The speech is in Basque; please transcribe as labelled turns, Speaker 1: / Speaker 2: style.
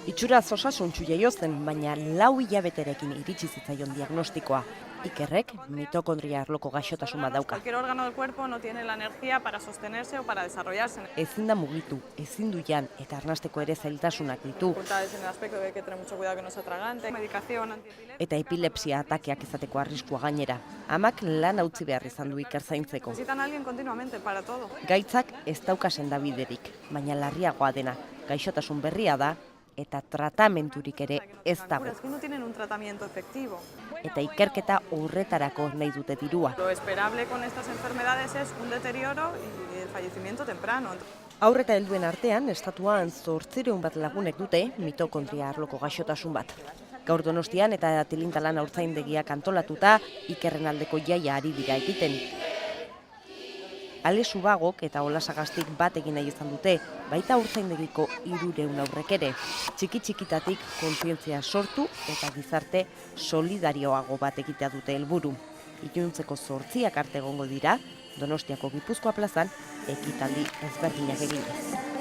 Speaker 1: Itxuraz osasuntsu jaio zen, baina 4 hilabeterekin iritsi zitzaion diagnostikoa. Ikerrek mitokondria arloko gaixotasun bat dauka.
Speaker 2: Cualquier órgano del cuerpo no tiene la energía para sostenerse o para desarrollarse.
Speaker 1: Ezin da mugitu, ezin du jan eta arnasteko ere zailtasunak ditu.
Speaker 2: Dificultades en el aspecto de que hay que tener mucho cuidado que no se atragante, medicación antiepiléptica.
Speaker 1: Eta epilepsia atakeak izateko arriskua gainera. Amak lan utzi behar izan du ikerzaintzeko.
Speaker 2: Necesitan a alguien continuamente para todo.
Speaker 1: Gaitzak ez dauka sendabiderik, baina larriagoa dena. Gaixotasun berria da eta tratamenturik ere ez dago.
Speaker 2: Es que no tienen un tratamiento efectivo.
Speaker 1: Eta ikerketa horretarako nahi dute dirua.
Speaker 2: Lo esperable con estas enfermedades es un deterioro y el fallecimiento temprano.
Speaker 1: Haur eta helduen artean, estatuan 800 bat lagunek dute mitokondria arloko gaixotasun bat. Gaur Donostian eta Tilintalan haurtzaindegiak antolatuta ikerren aldeko jaia ari dira egiten. Ale Subagok eta Olasagastik bat egin nahi izan dute, baita haurtzaindegiko 300 haurrek ere. Txiki-txikitatik kontzientzia sortu eta gizarte solidarioago bat egitea dute helburu. Iluntzeko 8 arte egongo dira, Donostiako Gipuzkoa plazan ekitaldi ezberdinak eginez.